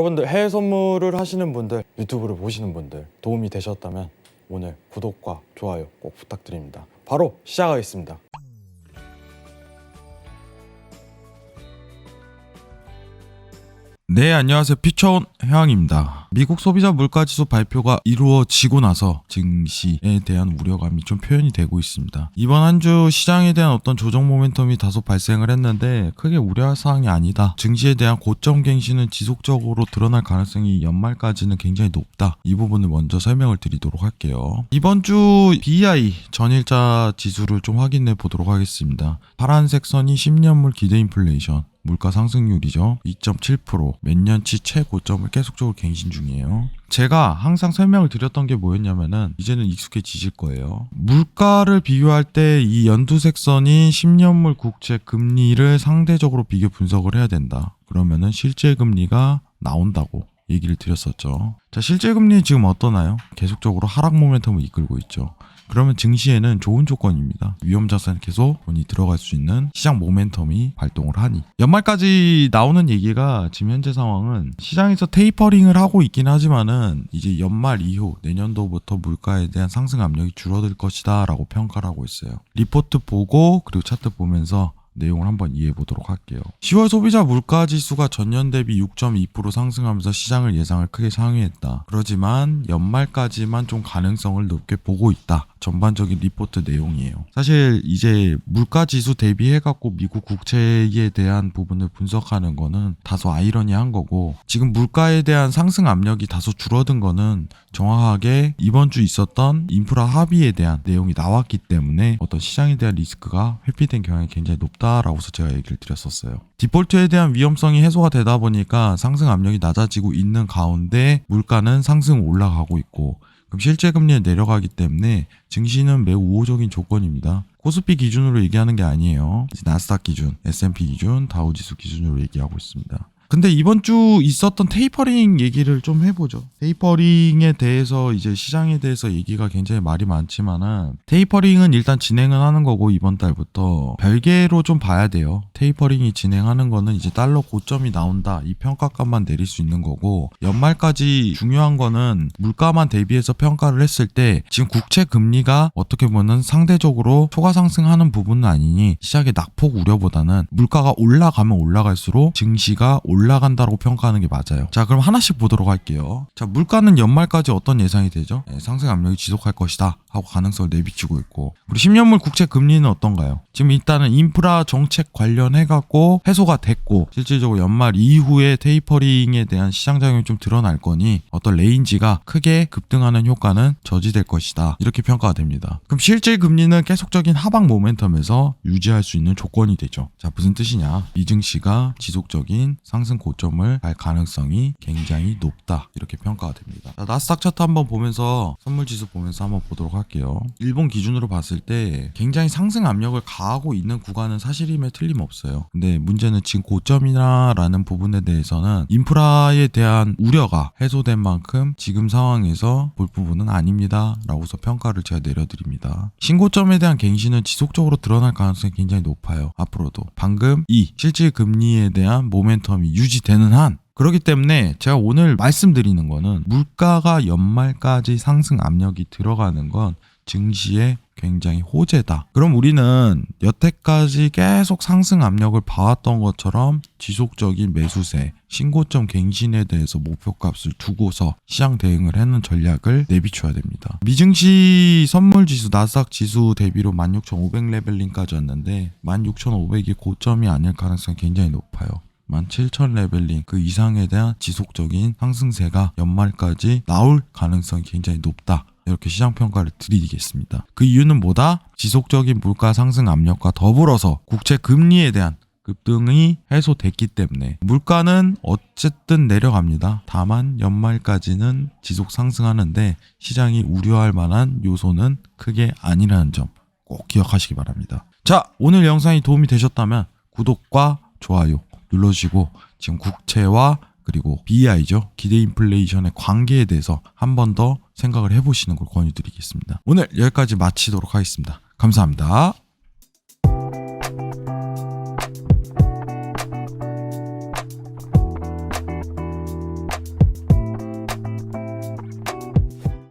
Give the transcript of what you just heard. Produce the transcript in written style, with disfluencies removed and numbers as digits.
여러분들 해외 선물을 하시는 분들, 유튜브를 보시는 분들 도움이 되셨다면 오늘 구독과 좋아요 꼭 부탁드립니다. 바로 시작하겠습니다. 네, 안녕하세요. 피처온 해왕입니다. 미국 소비자 물가지수 발표가 이루어지고 나서 증시에 대한 우려감이 좀 표현이 되고 있습니다. 이번 한 주 시장에 대한 어떤 조정 모멘텀이 다소 발생을 했는데 크게 우려할 사항이 아니다. 증시에 대한 고점 갱신은 지속적으로 드러날 가능성이 연말까지는 굉장히 높다. 이 부분을 먼저 설명을 드리도록 할게요. 이번 주 BI 전일자 지수를 좀 확인해 보도록 하겠습니다. 파란색 선이 10년물 기대 인플레이션. 물가 상승률이죠. 2.7%, 몇 년치 최고점을 계속적으로 갱신 중이에요. 제가 항상 설명을 드렸던 게 뭐였냐면은 이제는 익숙해지실 거예요. 물가를 비교할 때 이 연두색 선이 10년물 국채 금리를 상대적으로 비교 분석을 해야 된다. 그러면은 실제 금리가 나온다고 얘기를 드렸었죠. 자, 실제 금리 지금 어떠나요? 계속적으로 하락 모멘텀을 이끌고 있죠. 그러면 증시에는 좋은 조건입니다. 위험자산이 계속 돈이 들어갈 수 있는 시장 모멘텀이 발동을 하니 연말까지 나오는 얘기가 지금 현재 상황은 시장에서 테이퍼링을 하고 있긴 하지만은 이제 연말 이후 내년도부터 물가에 대한 상승 압력이 줄어들 것이다 라고 평가를 하고 있어요. 리포트 보고 그리고 차트 보면서 내용을 한번 이해해 보도록 할게요. 10월 소비자 물가 지수가 전년 대비 6.2% 상승하면서 시장을 예상을 크게 상회했다. 그렇지만 연말까지만 좀 가능성을 높게 보고 있다. 전반적인 리포트 내용이에요. 사실 이제 물가 지수 대비해갖고 미국 국채에 대한 부분을 분석하는 거는 다소 아이러니한 거고, 지금 물가에 대한 상승 압력이 다소 줄어든 거는 정확하게 이번 주 있었던 인프라 합의에 대한 내용이 나왔기 때문에 어떤 시장에 대한 리스크가 회피된 경향이 굉장히 높다라고서 제가 얘기를 드렸었어요. 디폴트에 대한 위험성이 해소가 되다 보니까 상승 압력이 낮아지고 있는 가운데 물가는 상승 올라가고 있고, 그럼 실제 금리에 내려가기 때문에 증시는 매우 우호적인 조건입니다. 코스피 기준으로 얘기하는 게 아니에요. 나스닥 기준, S&P 기준, 다우지수 기준으로 얘기하고 있습니다. 근데 이번 주 있었던 테이퍼링 얘기를 좀 해보죠. 테이퍼링에 대해서 이제 시장에 대해서 얘기가 굉장히 말이 많지만은 테이퍼링은 일단 진행은 하는 거고 이번 달부터 별개로 좀 봐야 돼요. 테이퍼링이 진행하는 거는 이제 달러 고점이 나온다 이 평가값만 내릴 수 있는 거고, 연말까지 중요한 거는 물가만 대비해서 평가를 했을 때 지금 국채 금리가 어떻게 보면 상대적으로 초과 상승하는 부분은 아니니 시장의 낙폭 우려보다는 물가가 올라가면 올라갈수록 증시가 올라간다고 평가하는 게 맞아요. 자, 그럼 하나씩 보도록 할게요. 자, 물가는 연말까지 어떤 예상이 되죠? 상승 압력이 지속할 것이다 하고 가능성을 내비치고 있고, 그리고 10년물 국채 금리는 어떤가요? 지금 일단은 인프라 정책 관련해갖고 해소가 됐고, 실질적으로 연말 이후에 테이퍼링에 대한 시장 작용이 좀 드러날 거니 어떤 레인지가 크게 급등하는 효과는 저지될 것이다, 이렇게 평가가 됩니다. 그럼 실질 금리는 계속적인 하방 모멘텀에서 유지할 수 있는 조건이 되죠. 자, 무슨 뜻이냐? 미증시가 지속적인 상승 고점을 갈 가능성이 굉장히 높다, 이렇게 평가가 됩니다. 자, 나스닥 차트 한번 보면서 선물지수 보면서 한번 보도록 할게요. 일본 기준으로 봤을 때 굉장히 상승 압력을 가하고 있는 구간은 사실임에 틀림없어요. 근데 문제는 지금 고점이나 라는 부분에 대해서는 인프라에 대한 우려가 해소된 만큼 지금 상황에서 볼 부분은 아닙니다 라고서 평가를 제가 내려드립니다. 신고점에 대한 갱신은 지속적으로 드러날 가능성이 굉장히 높아요. 앞으로도 방금 이 실질 금리에 대한 모멘텀이 유지되는 한, 그렇기 때문에 제가 오늘 말씀드리는 거는 물가가 연말까지 상승 압력이 들어가는 건 증시에 굉장히 호재다. 그럼 우리는 여태까지 계속 상승 압력을 봐왔던 것처럼 지속적인 매수세, 신고점 갱신에 대해서 목표값을 두고서 시장 대응을 하는 전략을 내비쳐야 됩니다. 미증시 선물지수 나스닥 지수 대비로 16,500 레벨링까지 왔는데 16,500이 고점이 아닐 가능성이 굉장히 높아요. 17,000 레벨링 그 이상에 대한 지속적인 상승세가 연말까지 나올 가능성이 굉장히 높다, 이렇게 시장 평가를 드리겠습니다. 그 이유는 뭐다? 지속적인 물가 상승 압력과 더불어서 국채 금리에 대한 급등이 해소됐기 때문에 물가는 어쨌든 내려갑니다. 다만 연말까지는 지속 상승하는데 시장이 우려할 만한 요소는 크게 아니라는 점 꼭 기억하시기 바랍니다. 자, 오늘 영상이 도움이 되셨다면 구독과 좋아요 눌러주시고, 지금 국채와 그리고 BI죠. 기대 인플레이션의 관계에 대해서 한 번 더 생각을 해보시는 걸 권유드리겠습니다. 오늘 여기까지 마치도록 하겠습니다. 감사합니다.